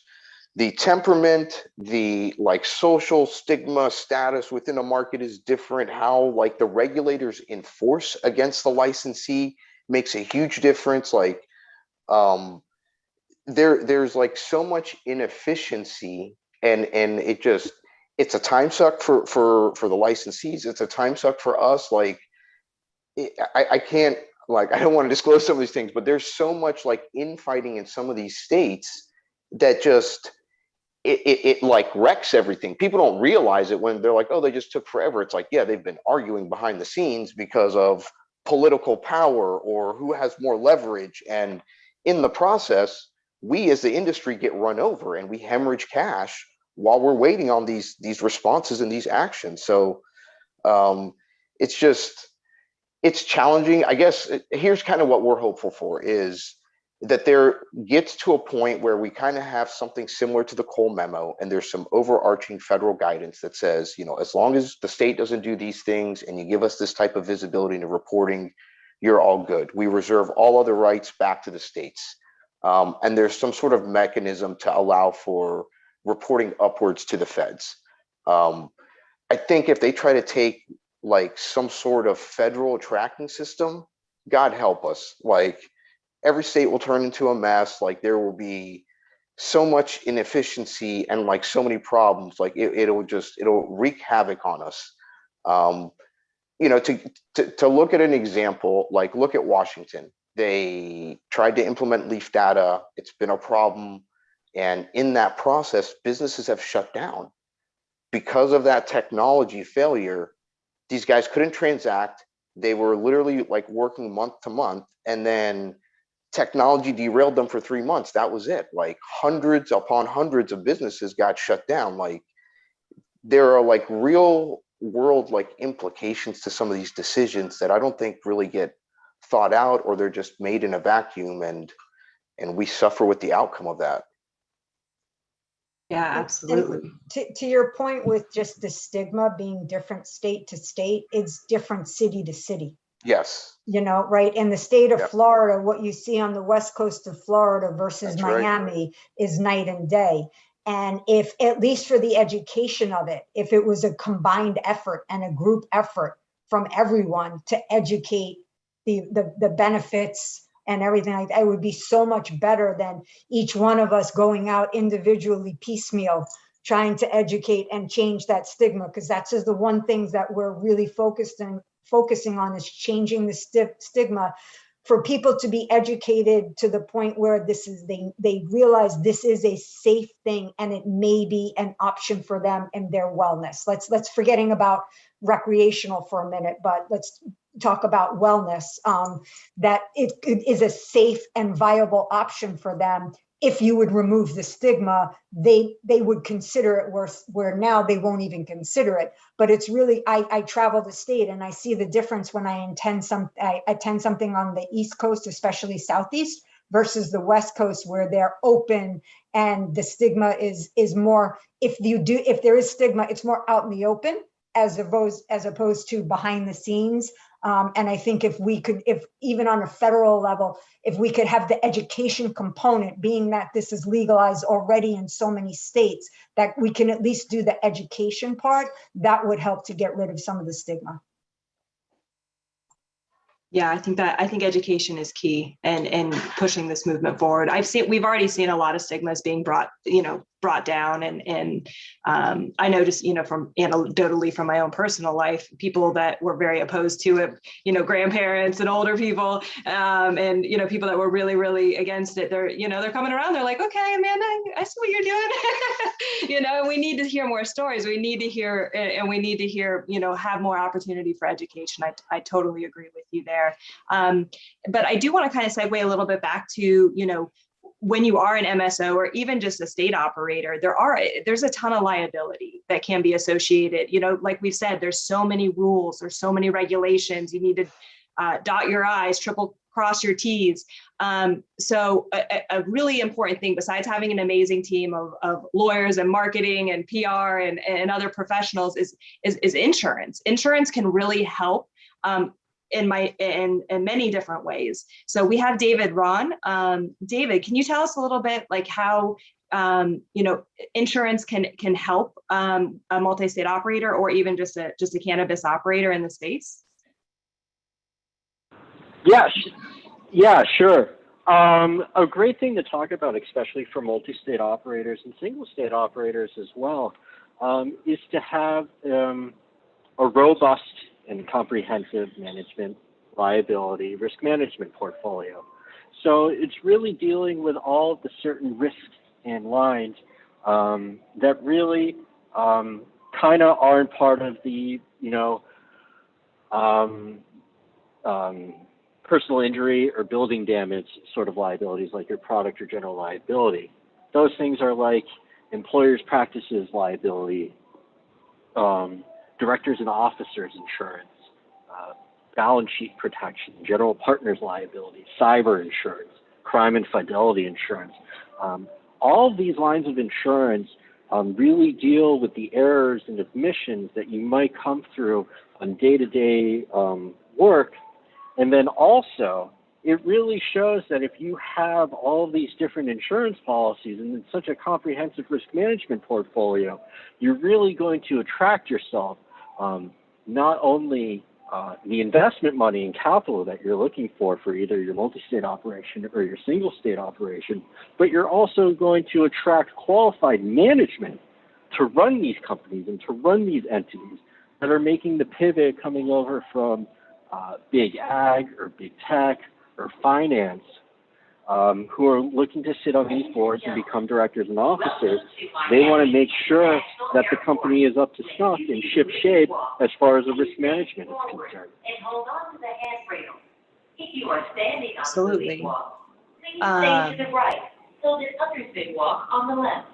The temperament, the like social stigma status within a market is different. How like the regulators enforce against the licensee makes a huge difference. Like, there's like so much inefficiency, and it just, it's a time suck for the licensees. It's a time suck for us. Like, I can't, like, I don't want to disclose some of these things, but there's so much like infighting in some of these states that just, it like wrecks everything. People don't realize it when they're like, oh, they just took forever. It's like, yeah, they've been arguing behind the scenes because of political power or who has more leverage. And in the process, we as the industry get run over and we hemorrhage cash while we're waiting on these responses and these actions. So it's just, it's challenging. I guess here's kind of what we're hopeful for, is that there gets to a point where we kind of have something similar to the Cole memo, and there's some overarching federal guidance that says, you know, as long as the state doesn't do these things and you give us this type of visibility into reporting, you're all good. We reserve all other rights back to the states. And there's some sort of mechanism to allow for reporting upwards to the feds. I think if they try to take like some sort of federal tracking system, God help us, like every state will turn into a mess. Like there will be so much inefficiency and like so many problems. Like it'll wreak havoc on us. You know, to look at an example, like look at Washington. They tried to implement leaf data. It's been a problem. And in that process, businesses have shut down because of that technology failure. These guys couldn't transact. They were literally like working month to month, and then technology derailed them for 3 months. That was it. Like hundreds upon hundreds of businesses got shut down. Like there are like real world like implications to some of these decisions that I don't think really get thought out, or they're just made in a vacuum, and we suffer with the outcome of that. Yeah, absolutely. To your point with just the stigma being different state to state, it's different city to city. Yes. You know, right? In the state of Yep. Florida, what you see on the west coast of Florida versus That's right. Miami is night and day. And if, at least for the education of it, if it was a combined effort and a group effort from everyone to educate the benefits and everything like that, it would be so much better than each one of us going out individually piecemeal, trying to educate and change that stigma. Because that's just the one thing that we're really focusing on, is changing the stigma for people to be educated to the point where they realize this is a safe thing and it may be an option for them in their wellness. Let's forgetting about recreational for a minute, but let's talk about wellness, that it is a safe and viable option for them. If you would remove the stigma, they would consider it, where now they won't even consider it. But it's really, I travel the state and I see the difference when I attend something on the East Coast, especially Southeast, versus the West Coast, where they're open and the stigma is more, if there is stigma, it's more out in the open as opposed to behind the scenes. And I think if even on a federal level, if we could have the education component, being that this is legalized already in so many states, that we can at least do the education part, that would help to get rid of some of the stigma. Yeah, I think education is key and pushing this movement forward. We've already seen a lot of stigmas being brought down, and I noticed, from anecdotally from my own personal life, people that were very opposed to it, grandparents and older people, and people that were really, really against it. They're coming around. They're like, okay, Amanda, I see what you're doing. And we need to hear more stories. We need to hear, and we need to hear, have more opportunity for education. I totally agree with you there. But I do want to kind of segue a little bit back to, when you are an MSO or even just a state operator, there's a ton of liability that can be associated. Like we said, there's so many rules, there's so many regulations. You need to dot your I's, triple cross your T's. So a really important thing, besides having an amazing team of lawyers and marketing and PR and other professionals, is insurance. Insurance can really help in many different ways. So we have David Ron. David, can you tell us a little bit like how insurance can help a multi-state operator or even just a cannabis operator in the space? Yes. Yeah, sure. A great thing to talk about, especially for multi-state operators and single-state operators as well, is to have a robust and comprehensive management, liability, risk management portfolio. So it's really dealing with all of the certain risks and lines that really kind of aren't part of the, personal injury or building damage sort of liabilities like your product or general liability. Those things are like employers' practices liability, directors and officers insurance, balance sheet protection, general partners liability, cyber insurance, crime and fidelity insurance. All of these lines of insurance really deal with the errors and omissions that you might come through on day-to-day work. And then also, it really shows that if you have all of these different insurance policies and it's such a comprehensive risk management portfolio, you're really going to attract yourself not only the investment money and capital that you're looking for either your multi-state operation or your single state operation, but you're also going to attract qualified management to run these companies and to run these entities that are making the pivot coming over from big ag or big tech or finance, who are looking to sit on these boards and become directors and officers. They want to make sure that the company is up to snuff and ship shape as far as the risk management is concerned. And hold on to the handrail. If you are standing on Absolutely. the moving walk, please stay to the right so that others may walk on the left.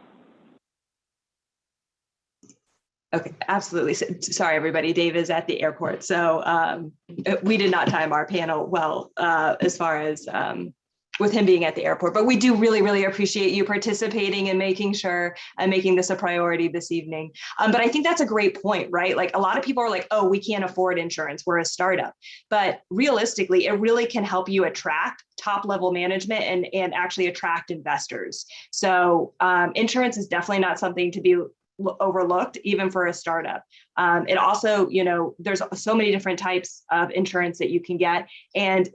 Okay, absolutely. Sorry, everybody. Dave is at the airport, so we did not time our panel well as far as with him being at the airport. But we do really, really appreciate you participating and making sure and making this a priority this evening. But I think that's a great point, right? Like a lot of people are like, "Oh, we can't afford insurance. We're a startup." But realistically, it really can help you attract top-level management and actually attract investors. So insurance is definitely not something to be overlooked, even for a startup. It also, there's so many different types of insurance that you can get. And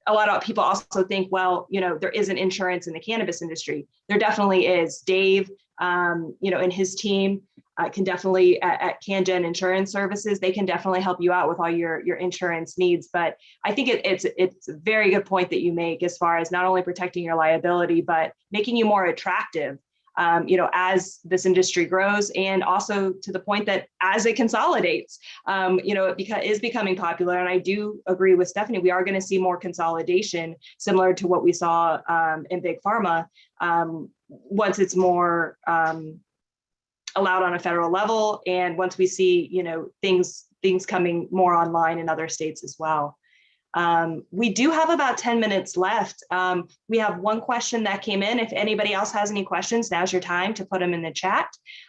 a lot of people also think, well, there isn't insurance in the cannabis industry. There definitely is. Dave, and his team can definitely at CanGen Insurance Services, they can definitely help you out with all your insurance needs. But I think it's a very good point that you make as far as not only protecting your liability, but making you more attractive as this industry grows, and also to the point that as it consolidates, it is becoming popular. And I do agree with Stephanie, we are going to see more consolidation similar to what we saw in Big Pharma once it's more allowed on a federal level. And once we see, things coming more online in other states as well. We do have about 10 minutes left. We have one question that came in. If anybody else has any questions, now's your time to put them in the chat.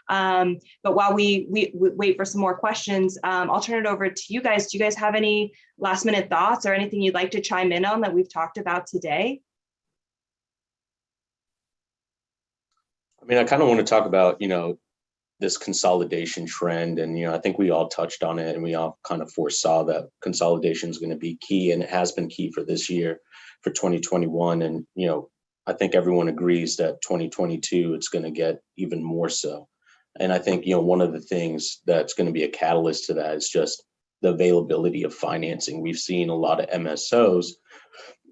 But while we wait for some more questions, I'll turn it over to you guys. Do you guys have any last minute thoughts or anything you'd like to chime in on that we've talked about today? I mean, I kind of want to talk about, this consolidation trend. And, I think we all touched on it, and we all kind of foresaw that consolidation is going to be key, and it has been key for this year, for 2021. And, I think everyone agrees that 2022, it's going to get even more so. And I think, one of the things that's going to be a catalyst to that is just the availability of financing. We've seen a lot of MSOs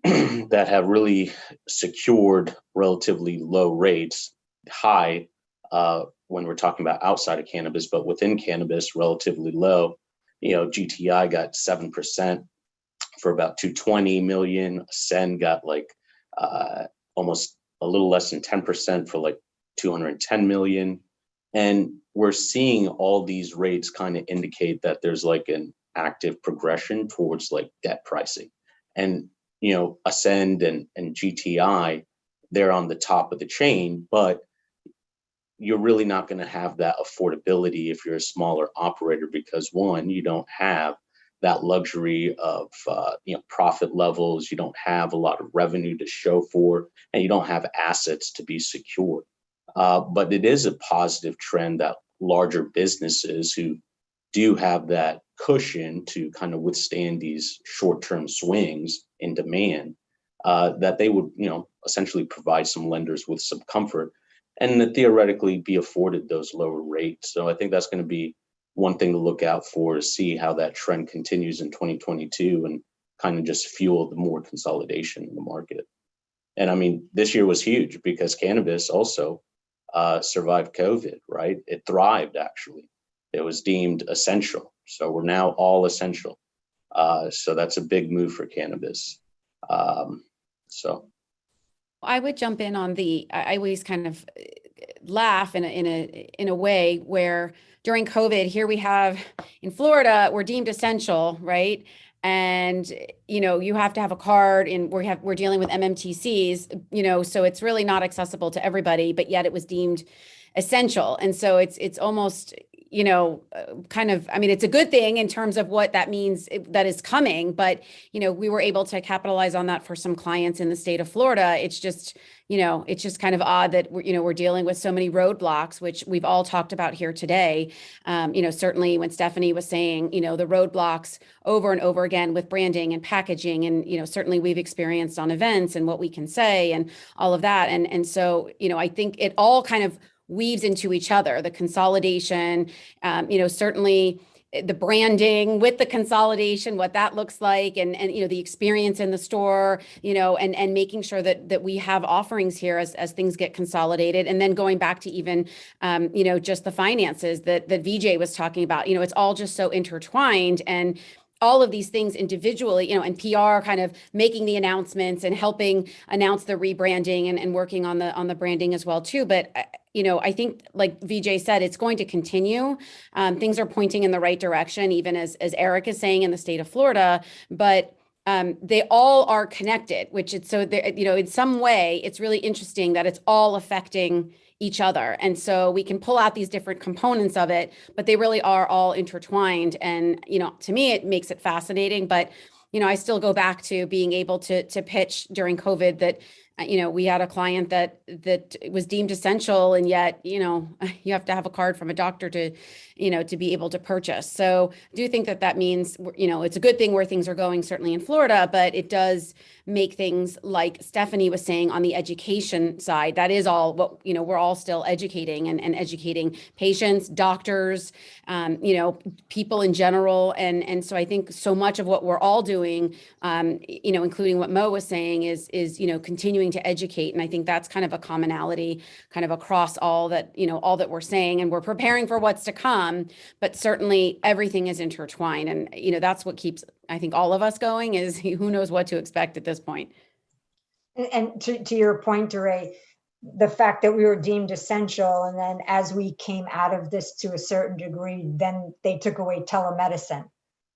that have really secured relatively low rates, high when we're talking about outside of cannabis, but within cannabis, relatively low. GTI got 7% for about 220 million. Ascend got like almost a little less than 10% for like 210 million. And we're seeing all these rates kind of indicate that there's like an active progression towards like debt pricing. And, Ascend and GTI, they're on the top of the chain, but you're really not going to have that affordability if you're a smaller operator, because one, you don't have that luxury of profit levels, you don't have a lot of revenue to show for, and you don't have assets to be secured. But it is a positive trend that larger businesses who do have that cushion to kind of withstand these short-term swings in demand, that they would, essentially provide some lenders with some comfort and that theoretically be afforded those lower rates. So I think that's going to be one thing to look out for, to see how that trend continues in 2022 and kind of just fuel the more consolidation in the market. And I mean, this year was huge because cannabis also survived COVID, right? It thrived, actually. It was deemed essential. So we're now all essential. So that's a big move for cannabis. I would jump in on I always kind of laugh in a way where during COVID, here we have in Florida, we're deemed essential, right? And, you have to have a card, and we're dealing with MMTCs, so it's really not accessible to everybody, but yet it was deemed essential. And so it's almost, kind of, I mean, it's a good thing in terms of what that means that is coming, but, we were able to capitalize on that for some clients in the state of Florida. It's just, it's just kind of odd that we're dealing with so many roadblocks, which we've all talked about here today. Certainly when Stephanie was saying, the roadblocks over and over again with branding and packaging, and, certainly we've experienced on events and what we can say and all of that. And so, I think it all kind of weaves into each other, the consolidation, certainly the branding with the consolidation, what that looks like, and the experience in the store, and making sure that we have offerings here as things get consolidated. And then going back to even, just the finances that VJ was talking about, it's all just so intertwined, and all of these things individually, and PR kind of making the announcements and helping announce the rebranding and working on the branding as well too. But I think, like VJ said, it's going to continue. Things are pointing in the right direction, even as Eric is saying in the state of Florida. But they all are connected, which it's so in some way, it's really interesting that it's all affecting each other. And so we can pull out these different components of it, but they really are all intertwined. And, to me, it makes it fascinating. But, I still go back to being able to pitch during COVID that, we had a client that was deemed essential, and yet, you have to have a card from a doctor to be able to purchase. So I do think that means, it's a good thing where things are going, certainly in Florida, but it does make things, like Stephanie was saying, on the education side. That is all what, we're all still educating and educating patients, doctors, people in general. And so I think so much of what we're all doing, including what Mo was saying, is continuing to educate. And I think that's kind of a commonality kind of across all that we're saying, and we're preparing for what's to come, but certainly everything is intertwined. And, that's what keeps, I think, all of us going, is who knows what to expect at this point. And to your point, DeRay, the fact that we were deemed essential, and then as we came out of this to a certain degree, then they took away telemedicine,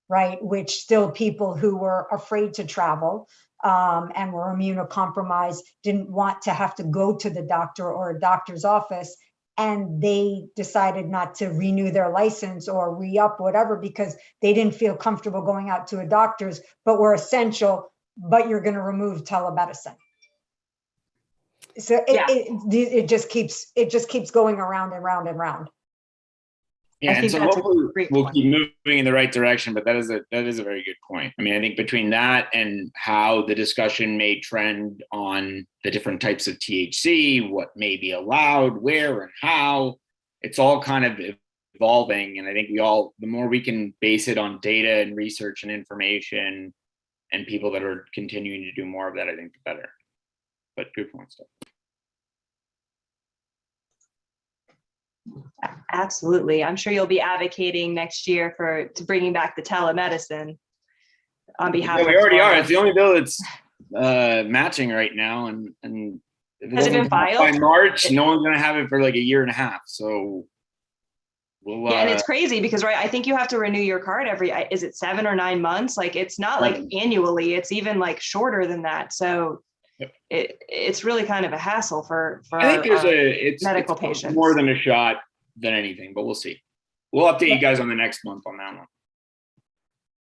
right? Which still people who were afraid to travel and were immunocompromised didn't want to have to go to the doctor or a doctor's office, and they decided not to renew their license or re-up, whatever, because they didn't feel comfortable going out to a doctor's, but were essential, but you're going to remove telemedicine. So it just keeps going around and round and round. Yeah, I and think so that's a hopefully great we'll point. keep moving in the right direction, but that is a very good point. I mean, I think between that and how the discussion may trend on the different types of THC, what may be allowed, where and how, it's all kind of evolving. And I think the more we can base it on data and research and information and people that are continuing to do more of that, I think the better. But good point, stuff. Absolutely. I'm sure you'll be advocating next year to bringing back the telemedicine on behalf Yeah, of we already Florida. are. It's the only bill that's matching right now, and if Has it been doesn't come out filed? by March, no one's gonna have it for like a year and a half. So we'll. Yeah, and it's crazy because I think you have to renew your card is it 7 or 9 months? Like it's not like annually, it's even like shorter than that. So it's really kind of a hassle for I think it's medical it's patients. more than a shot than anything, but we'll see. We'll update you guys on the next month on that one.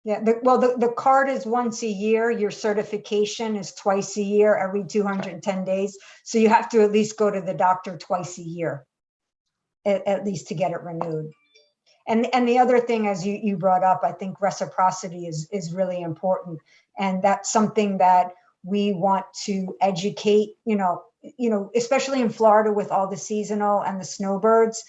Yeah, the card is once a year. Your certification is twice a year, every 210 days. So you have to at least go to the doctor twice a year, at least to get it renewed. And the other thing, as you brought up, I think reciprocity is really important. And that's something that we want to educate, especially in Florida with all the seasonal and the snowbirds.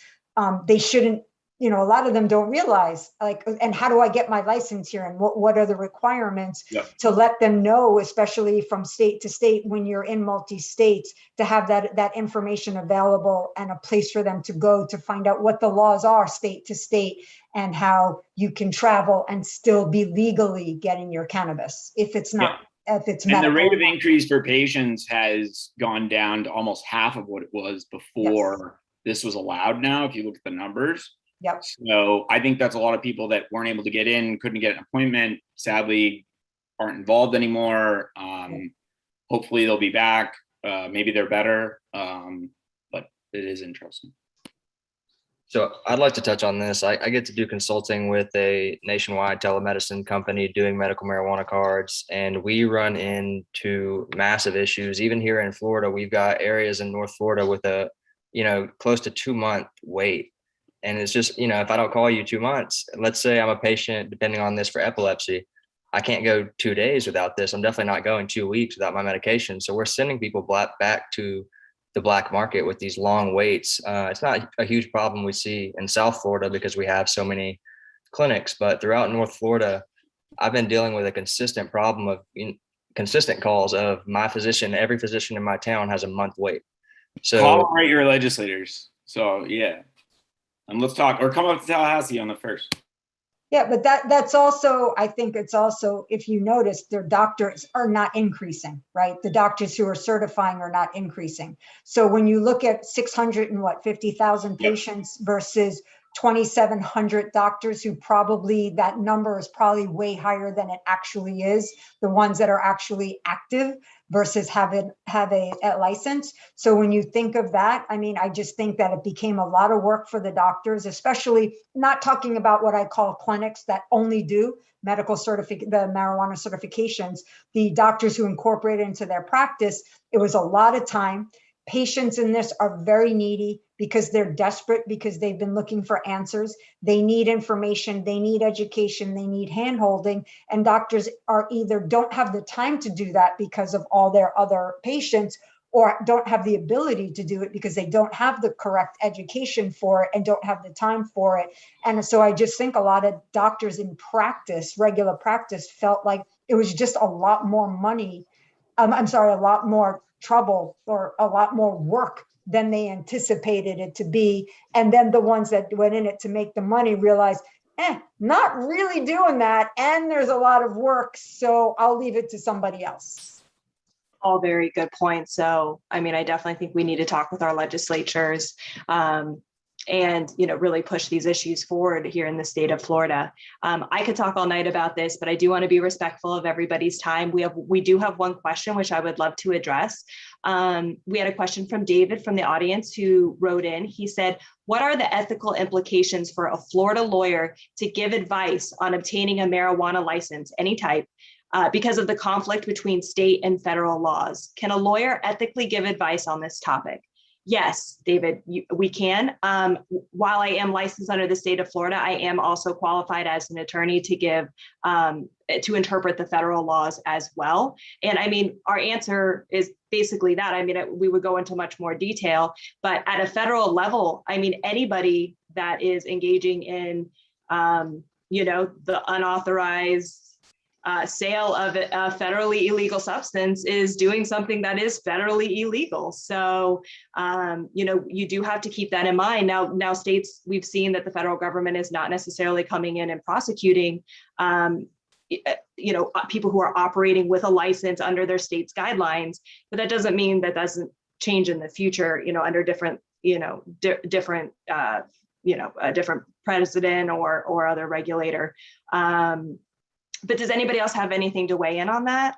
They shouldn't, a lot of them don't realize, like, and how do I get my license here, and what are the requirements to let them know, especially from state to state when you're in multi-states, to have that information available and a place for them to go to find out what the laws are state to state and how you can travel and still be legally getting your cannabis if it's not. If it's and the rate of increase for patients has gone down to almost half of what it was before this was allowed now, if you look at the numbers. Yep. So I think that's a lot of people that weren't able to get in, couldn't get an appointment, sadly aren't involved anymore. Hopefully they'll be back. Maybe they're better, but it is interesting. So I'd like to touch on this. I get to do consulting with a nationwide telemedicine company doing medical marijuana cards, and we run into massive issues. Even here in Florida, we've got areas in North Florida with a, close to 2-month wait. And it's just, if I don't call you 2 months, let's say I'm a patient, depending on this for epilepsy, I can't go 2 days without this. I'm definitely not going 2 weeks without my medication. So we're sending people back to the black market with these long waits. It's not a huge problem we see in South Florida because we have so many clinics, but throughout North Florida, I've been dealing with a consistent problem of consistent calls of my physician. Every physician in my town has a month wait. So call right your legislators. So yeah, and let's talk, or come up to Tallahassee on the 1st. Yeah, but that's also, I think it's also, if you notice, their doctors are not increasing, right? The doctors who are certifying are not increasing. So when you look at 50,000 patients versus 2,700 doctors who probably, that number is probably way higher than it actually is, the ones that are actually active versus have a license. So when you think of that, I mean, I just think that it became a lot of work for the doctors, especially not talking about what I call clinics that only do the marijuana certifications, the doctors who incorporate it into their practice. It was a lot of time. Patients in this are very needy because they're desperate, because they've been looking for answers. They need information, they need education, they need handholding, and doctors are either don't have the time to do that because of all their other patients, or don't have the ability to do it because they don't have the correct education for it and don't have the time for it. And so I just think a lot of doctors in practice, regular practice, felt like it was just a lot more money. A lot more trouble or a lot more work than they anticipated it to be. And then the ones that went in it to make the money realized, not really doing that. And there's a lot of work, so I'll leave it to somebody else. All very good points. So, I mean, I definitely think we need to talk with our legislatures and, really push these issues forward here in the state of Florida. I could talk all night about this, but I do want to be respectful of everybody's time. We do have one question, which I would love to address. We had a question from David from the audience who wrote in. He said, what are the ethical implications for a Florida lawyer to give advice on obtaining a marijuana license, any type, because of the conflict between state and federal laws? Can a lawyer ethically give advice on this topic? Yes, David, we can. While I am licensed under the state of Florida, I am also qualified as an attorney to give, to interpret the federal laws as well. And I mean, our answer is basically that. I mean, we would go into much more detail, but at a federal level, I mean, anybody that is engaging in, the unauthorized sale of a federally illegal substance is doing something that is federally illegal. So, you do have to keep that in mind. Now states, we've seen that the federal government is not necessarily coming in and prosecuting, people who are operating with a license under their state's guidelines, but that doesn't mean that doesn't change in the future, under different, a different president or other regulator. But does anybody else have anything to weigh in on that?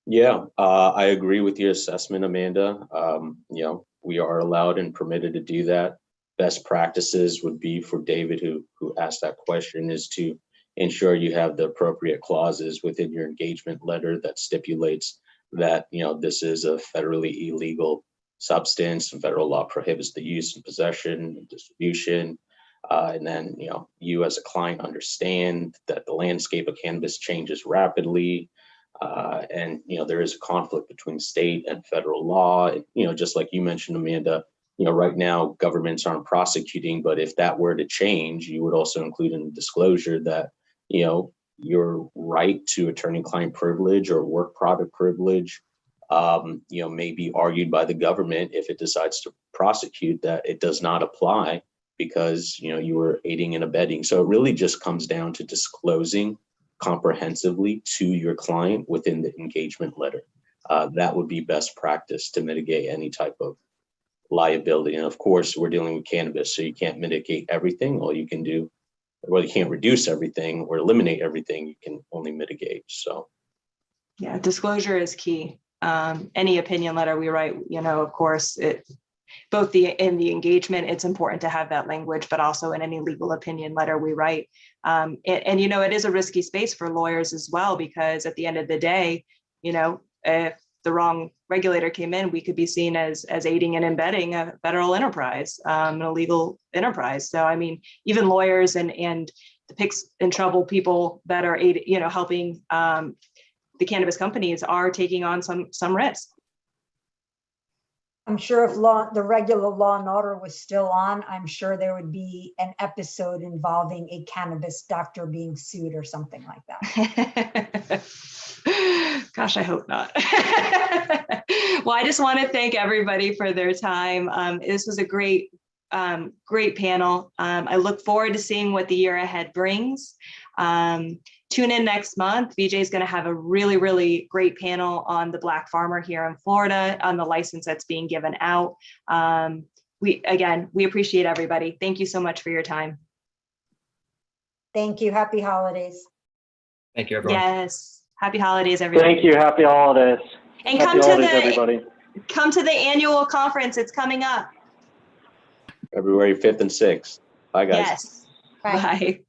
Yeah, I agree with your assessment, Amanda. We are allowed and permitted to do that. Best practices would be for David, who asked that question, is to ensure you have the appropriate clauses within your engagement letter that stipulates that, this is a federally illegal substance and federal law prohibits the use and possession and distribution. And then, you as a client understand that the landscape of cannabis changes rapidly. And, there is a conflict between state and federal law. Just like you mentioned, Amanda, right now governments aren't prosecuting, but if that were to change, you would also include in the disclosure that, your right to attorney-client privilege or work product privilege, may be argued by the government if it decides to prosecute, that it does not apply because, you were aiding and abetting. So it really just comes down to disclosing comprehensively to your client within the engagement letter. That would be best practice to mitigate any type of liability. And of course, we're dealing with cannabis, so you can't mitigate everything. All you can do, well, you can't reduce everything or eliminate everything. You can only mitigate. So, yeah, disclosure is key. Any opinion letter we write, of course, both in the engagement, it's important to have that language, but also in any legal opinion letter we write. And it is a risky space for lawyers as well, because at the end of the day, if the wrong regulator came in, we could be seen as aiding and abetting a federal enterprise, an illegal enterprise. So, I mean, even lawyers and the picks and trouble people that are helping the cannabis companies are taking on some risk. I'm sure if the regular Law and Order was still on, I'm sure there would be an episode involving a cannabis doctor being sued or something like that. Gosh, I hope not. Well, I just want to thank everybody for their time. This was a great panel. I look forward to seeing what the year ahead brings. Tune in next month. VJ is going to have a really, really great panel on the Black farmer here in Florida, on the license that's being given out. We appreciate everybody. Thank you so much for your time. Thank you. Happy holidays. Thank you, everyone. Yes. Happy holidays, everybody. Thank you. Happy holidays. And everybody. Come to the annual conference. It's coming up. February 5th and 6th. Bye, guys. Yes. Bye. Bye.